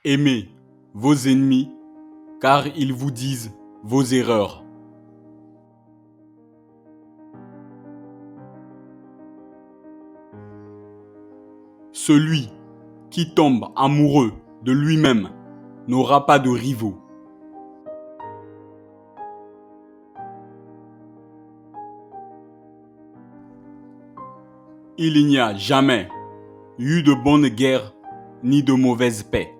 Aimez vos ennemis, car ils vous disent vos erreurs. Celui qui tombe amoureux de lui-même n'aura pas de rivaux. Il n'y a jamais eu de bonne guerre ni de mauvaise paix.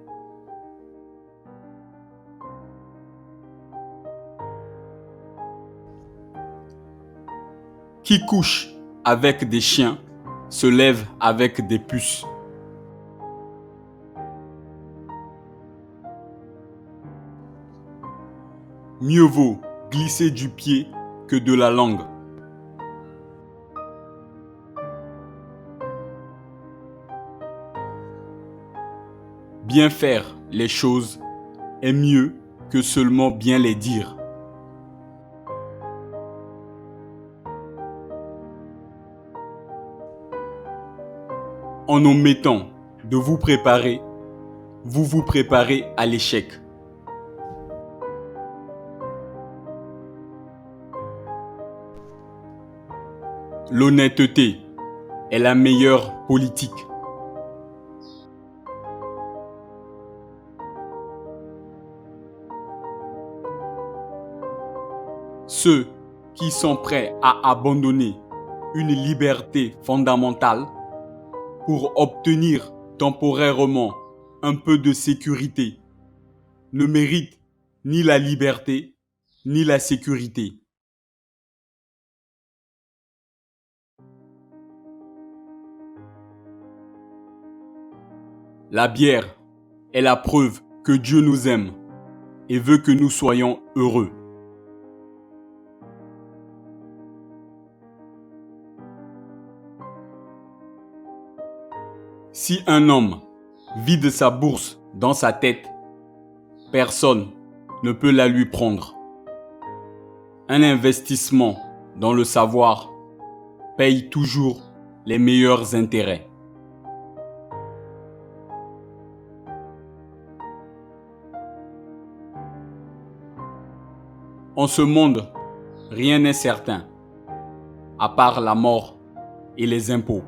Qui couche avec des chiens se lève avec des puces. Mieux vaut glisser du pied que de la langue. Bien faire les choses est mieux que seulement bien les dire. En omettant de vous préparer, vous vous préparez à l'échec. L'honnêteté est la meilleure politique. Ceux qui sont prêts à abandonner une liberté fondamentale pour obtenir temporairement un peu de sécurité ne méritent ni la liberté ni la sécurité. La bière est la preuve que Dieu nous aime et veut que nous soyons heureux. Si un homme vide sa bourse dans sa tête, personne ne peut la lui prendre. Un investissement dans le savoir paye toujours les meilleurs intérêts. En ce monde, rien n'est certain, à part la mort et les impôts.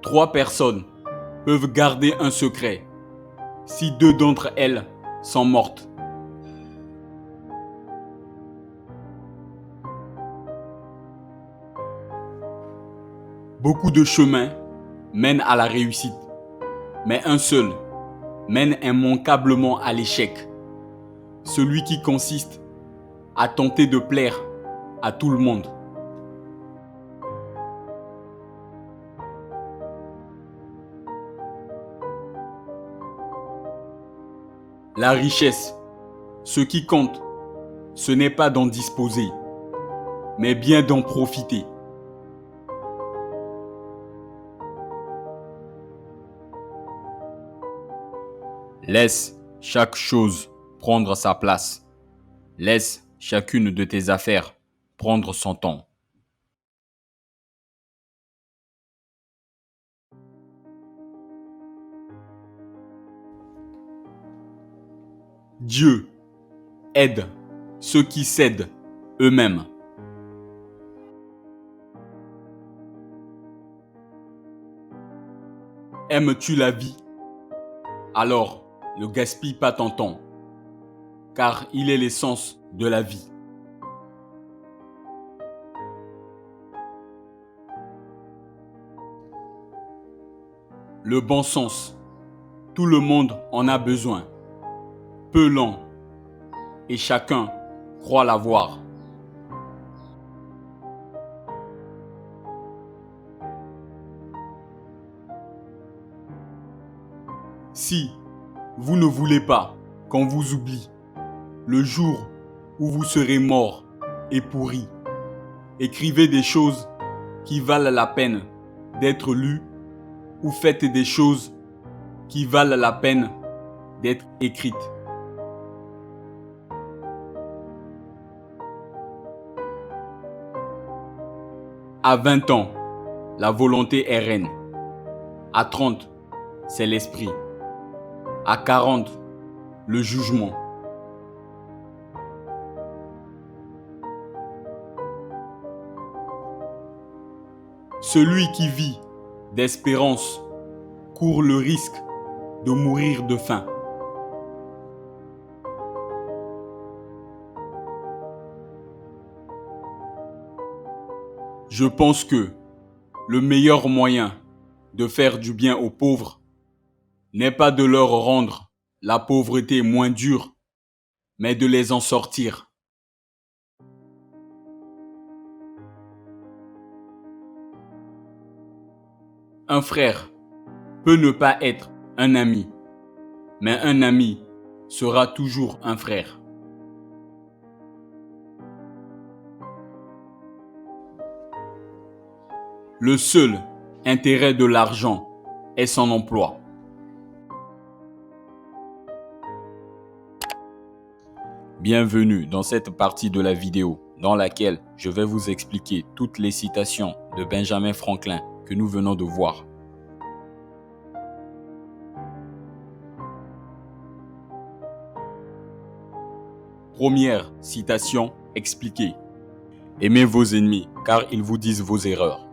Trois personnes peuvent garder un secret si deux d'entre elles sont mortes. Beaucoup de chemins mènent à la réussite, mais un seul mène immanquablement à l'échec, celui qui consiste à tenter de plaire à tout le monde. La richesse, ce qui compte, ce n'est pas d'en disposer, mais bien d'en profiter. Laisse chaque chose prendre sa place. Laisse chacune de tes affaires prendre son temps. Dieu aide ceux qui cèdent eux-mêmes. Aimes-tu la vie? Alors, ne gaspille pas ton temps, car il est l'essence de la vie. Le bon sens, tout le monde en a besoin. Peu l'ont, et chacun croit l'avoir. Si vous ne voulez pas qu'on vous oublie, le jour où vous serez mort et pourri, écrivez des choses qui valent la peine d'être lues ou faites des choses qui valent la peine d'être écrites. À 20 ans, la volonté est reine. À 30, c'est l'esprit. À 40, le jugement. Celui qui vit d'espérance court le risque de mourir de faim. Je pense que le meilleur moyen de faire du bien aux pauvres n'est pas de leur rendre la pauvreté moins dure, mais de les en sortir. Un frère peut ne pas être un ami, mais un ami sera toujours un frère. Le seul intérêt de l'argent est son emploi. Bienvenue dans cette partie de la vidéo dans laquelle je vais vous expliquer toutes les citations de Benjamin Franklin que nous venons de voir. Première citation expliquée. Aimez vos ennemis car ils vous disent vos erreurs.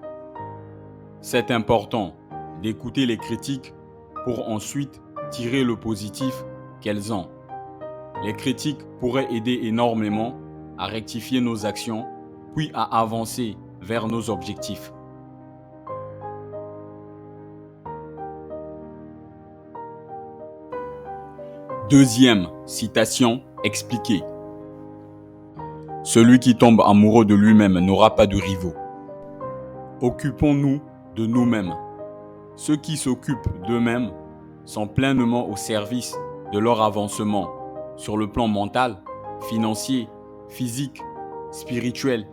C'est important d'écouter les critiques pour ensuite tirer le positif qu'elles ont. Les critiques pourraient aider énormément à rectifier nos actions, puis à avancer vers nos objectifs. Deuxième citation expliquée. Celui qui tombe amoureux de lui-même n'aura pas de rivaux. Occupons-nous de nous-mêmes. Ceux qui s'occupent d'eux-mêmes sont pleinement au service de leur avancement sur le plan mental, financier, physique, spirituel,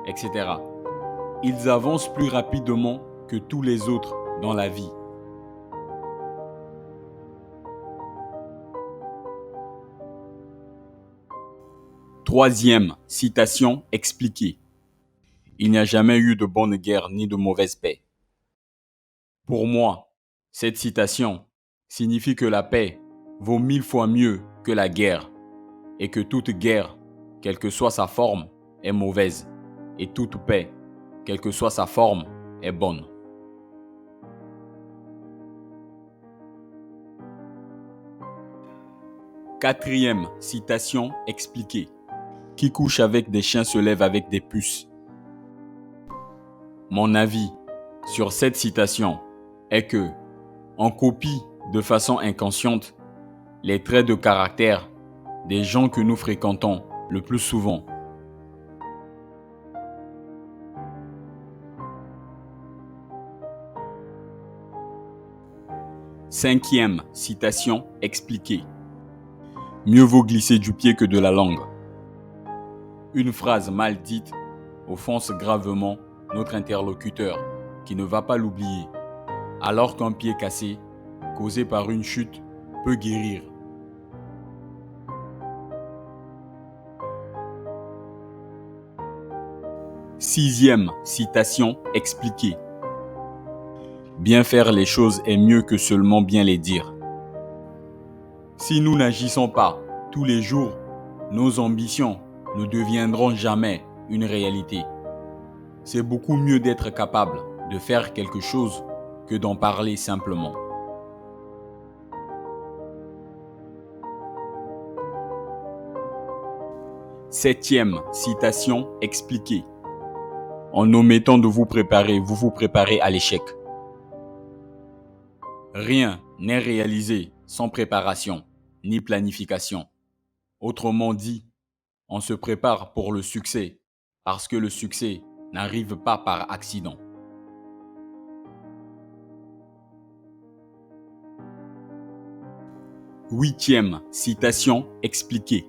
etc. Ils avancent plus rapidement que tous les autres dans la vie. Troisième citation expliquée. Il n'y a jamais eu de bonne guerre ni de mauvaise paix. Pour moi, cette citation signifie que la paix vaut 1000 fois mieux que la guerre et que toute guerre, quelle que soit sa forme, est mauvaise et toute paix, quelle que soit sa forme, est bonne. Quatrième citation expliquée. Qui couche avec des chiens se lève avec des puces. Mon avis sur cette citation est que on copie de façon inconsciente les traits de caractère des gens que nous fréquentons le plus souvent. Cinquième citation expliquée. Mieux vaut glisser du pied que de la langue. Une phrase mal dite offense gravement notre interlocuteur qui ne va pas l'oublier, alors qu'un pied cassé, causé par une chute, peut guérir. Sixième citation expliquée. Bien faire les choses est mieux que seulement bien les dire. Si nous n'agissons pas tous les jours, nos ambitions ne deviendront jamais une réalité. C'est beaucoup mieux d'être capable de faire quelque chose que d'en parler simplement. Septième citation expliquée. En omettant de vous préparer, vous vous préparez à l'échec. Rien n'est réalisé sans préparation ni planification. Autrement dit, on se prépare pour le succès parce que le succès n'arrive pas par accident. Huitième citation expliquée.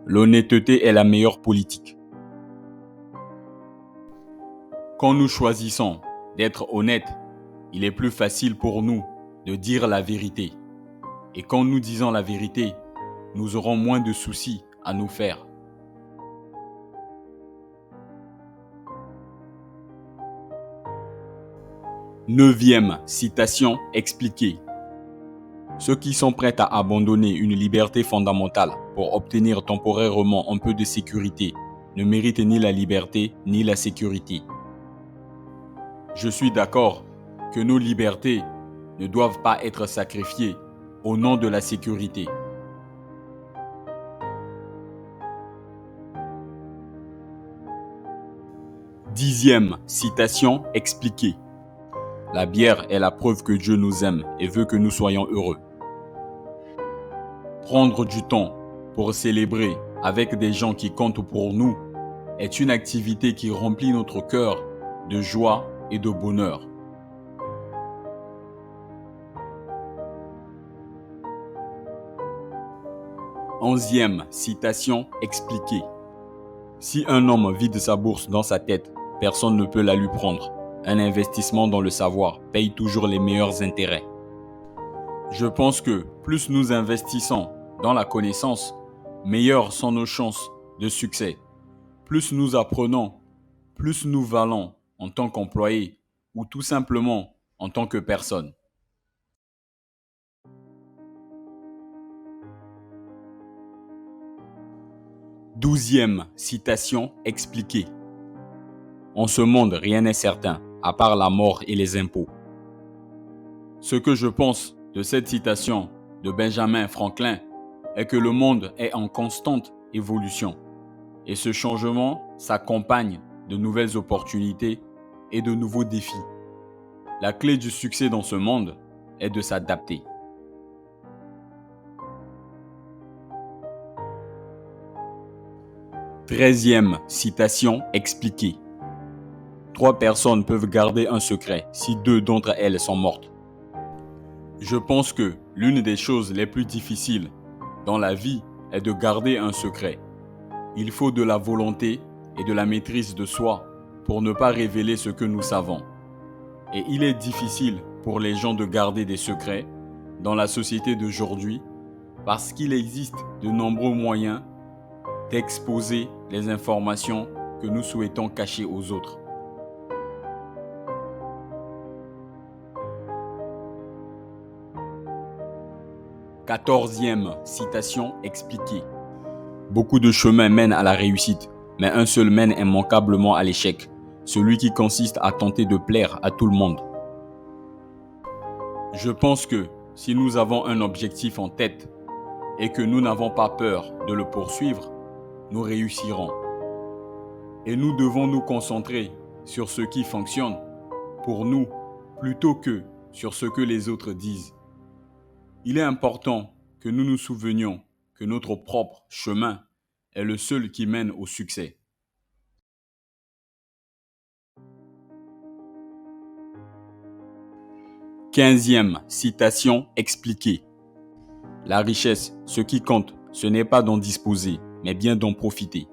L'honnêteté est la meilleure politique. Quand nous choisissons d'être honnêtes, il est plus facile pour nous de dire la vérité. Et quand nous disons la vérité, nous aurons moins de soucis à nous faire. Neuvième citation expliquée. Ceux qui sont prêts à abandonner une liberté fondamentale pour obtenir temporairement un peu de sécurité ne méritent ni la liberté ni la sécurité. Je suis d'accord que nos libertés ne doivent pas être sacrifiées au nom de la sécurité. Dixième citation expliquée. La bière est la preuve que Dieu nous aime et veut que nous soyons heureux. Prendre du temps pour célébrer avec des gens qui comptent pour nous est une activité qui remplit notre cœur de joie et de bonheur. Onzième citation expliquée. Si un homme vide sa bourse dans sa tête, personne ne peut la lui prendre. Un investissement dans le savoir paye toujours les meilleurs intérêts. Je pense que plus nous investissons dans la connaissance, meilleures sont nos chances de succès. Plus nous apprenons, plus nous valons en tant qu'employés ou tout simplement en tant que personne. Douzième citation expliquée. En ce monde, rien n'est certain, à part la mort et les impôts. Ce que je pense de cette citation de Benjamin Franklin est que le monde est en constante évolution. Et ce changement s'accompagne de nouvelles opportunités et de nouveaux défis. La clé du succès dans ce monde est de s'adapter. Treizième citation expliquée. 3 personnes peuvent garder un secret si 2 d'entre elles sont mortes. Je pense que l'une des choses les plus difficiles dans la vie est de garder un secret. Il faut de la volonté et de la maîtrise de soi pour ne pas révéler ce que nous savons. Et il est difficile pour les gens de garder des secrets dans la société d'aujourd'hui parce qu'il existe de nombreux moyens d'exposer les informations que nous souhaitons cacher aux autres. Quatorzième citation expliquée. Beaucoup de chemins mènent à la réussite, mais un seul mène immanquablement à l'échec, celui qui consiste à tenter de plaire à tout le monde. Je pense que si nous avons un objectif en tête et que nous n'avons pas peur de le poursuivre, nous réussirons. Et nous devons nous concentrer sur ce qui fonctionne pour nous plutôt que sur ce que les autres disent. Il est important que nous nous souvenions que notre propre chemin est le seul qui mène au succès. Quinzième citation expliquée. La richesse, ce qui compte, ce n'est pas d'en disposer, mais bien d'en profiter.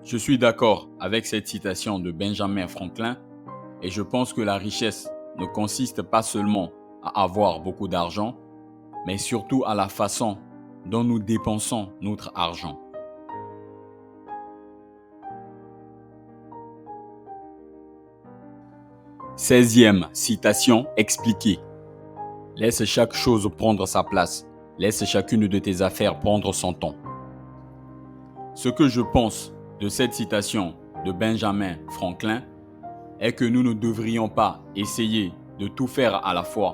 Je suis d'accord avec cette citation de Benjamin Franklin et je pense que la richesse ne consiste pas seulement à avoir beaucoup d'argent, mais surtout à la façon dont nous dépensons notre argent. Seizième citation expliquée. Laisse chaque chose prendre sa place. Laisse chacune de tes affaires prendre son temps. Ce que je pense de cette citation de Benjamin Franklin est que nous ne devrions pas essayer de tout faire à la fois.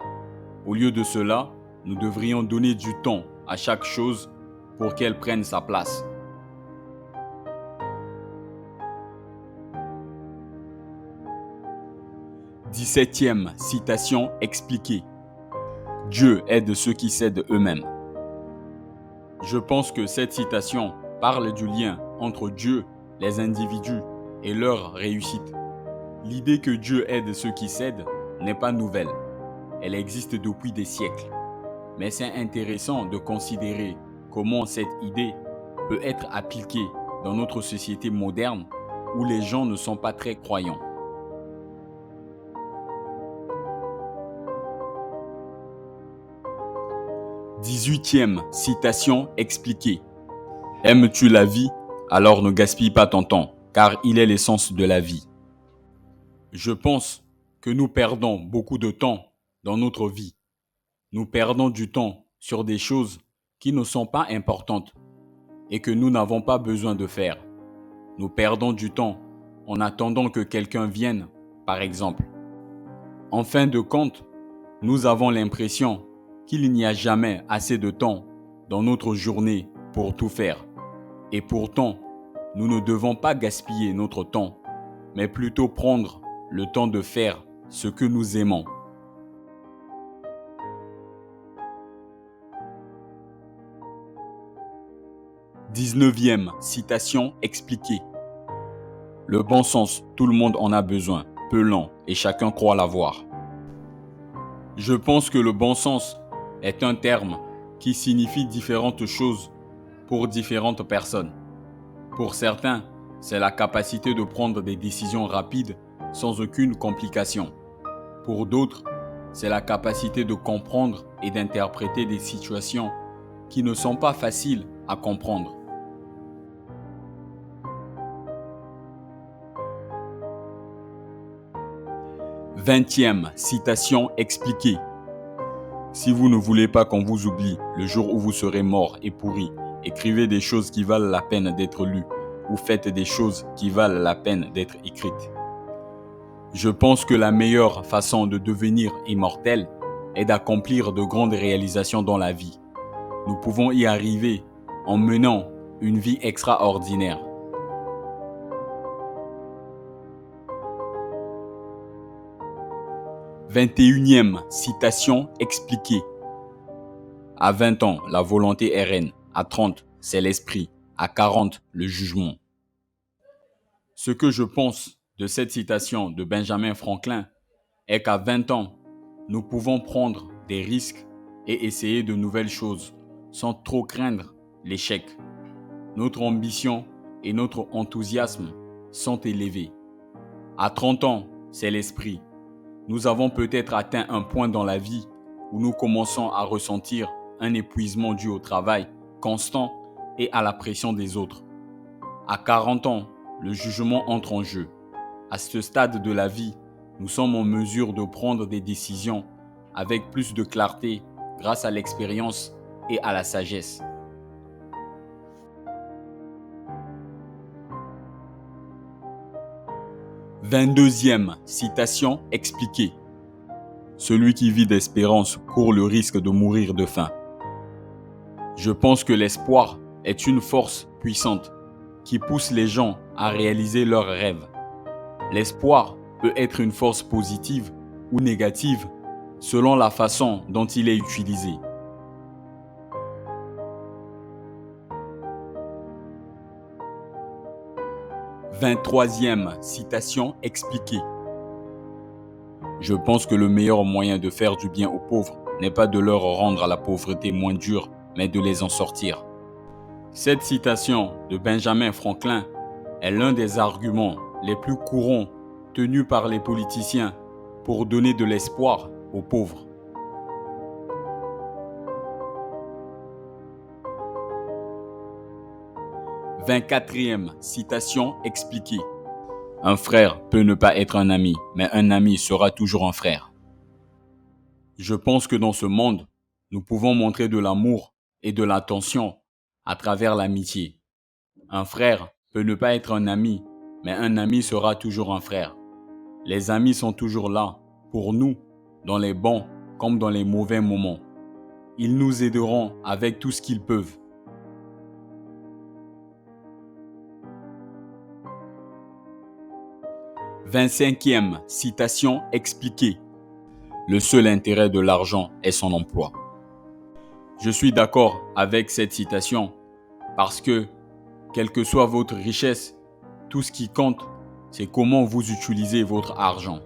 Au lieu de cela, nous devrions donner du temps à chaque chose pour qu'elle prenne sa place. Dix-septième citation expliquée. Dieu aide ceux qui s'aident eux-mêmes. Je pense que cette citation parle du lien entre Dieu, les individus et leur réussite. L'idée que Dieu aide ceux qui s'aident n'est pas nouvelle. Elle existe depuis des siècles. Mais c'est intéressant de considérer comment cette idée peut être appliquée dans notre société moderne où les gens ne sont pas très croyants. 18e citation expliquée. Aimes-tu la vie? Alors ne gaspille pas ton temps, car il est l'essence de la vie. Je pense que nous perdons beaucoup de temps dans notre vie. Nous perdons du temps sur des choses qui ne sont pas importantes et que nous n'avons pas besoin de faire. Nous perdons du temps en attendant que quelqu'un vienne, par exemple. En fin de compte, nous avons l'impression qu'il n'y a jamais assez de temps dans notre journée pour tout faire. Et pourtant, nous ne devons pas gaspiller notre temps, mais plutôt prendre le temps de faire ce que nous aimons. Dix-neuvième citation expliquée. Le bon sens, tout le monde en a besoin, peu lent, et chacun croit l'avoir. Je pense que le bon sens est un terme qui signifie différentes choses pour différentes personnes. Pour certains, c'est la capacité de prendre des décisions rapides sans aucune complication. Pour d'autres, c'est la capacité de comprendre et d'interpréter des situations qui ne sont pas faciles à comprendre. Vingtième citation expliquée. Si vous ne voulez pas qu'on vous oublie le jour où vous serez mort et pourri, écrivez des choses qui valent la peine d'être lues ou faites des choses qui valent la peine d'être écrites. Je pense que la meilleure façon de devenir immortel est d'accomplir de grandes réalisations dans la vie. Nous pouvons y arriver en menant une vie extraordinaire. Vingt-et-unième citation expliquée. À 20 ans, la volonté est reine. À 30, c'est l'esprit. À 40, le jugement. Ce que je pense de cette citation de Benjamin Franklin est qu'à 20 ans, nous pouvons prendre des risques et essayer de nouvelles choses sans trop craindre l'échec. Notre ambition et notre enthousiasme sont élevés. À 30 ans, c'est l'esprit. Nous avons peut-être atteint un point dans la vie où nous commençons à ressentir un épuisement dû au travail constant et à la pression des autres. À 40 ans, le jugement entre en jeu. À ce stade de la vie, nous sommes en mesure de prendre des décisions avec plus de clarté grâce à l'expérience et à la sagesse. Vingt-deuxième citation expliquée. Celui qui vit d'espérance court le risque de mourir de faim. Je pense que l'espoir est une force puissante qui pousse les gens à réaliser leurs rêves. L'espoir peut être une force positive ou négative selon la façon dont il est utilisé. Vingt-troisième citation expliquée. Je pense que le meilleur moyen de faire du bien aux pauvres n'est pas de leur rendre la pauvreté moins dure, mais de les en sortir. Cette citation de Benjamin Franklin est l'un des arguments les plus courants tenus par les politiciens pour donner de l'espoir aux pauvres. Vingt-quatrième citation expliquée. Un frère peut ne pas être un ami, mais un ami sera toujours un frère. Je pense que dans ce monde, nous pouvons montrer de l'amour et de l'attention à travers l'amitié. Un frère peut ne pas être un ami, mais un ami sera toujours un frère. Les amis sont toujours là pour nous, dans les bons comme dans les mauvais moments. Ils nous aideront avec tout ce qu'ils peuvent. Vingt-cinquième citation expliquée. Le seul intérêt de l'argent est son emploi. Je suis d'accord avec cette citation parce que, quelle que soit votre richesse, tout ce qui compte, c'est comment vous utilisez votre argent.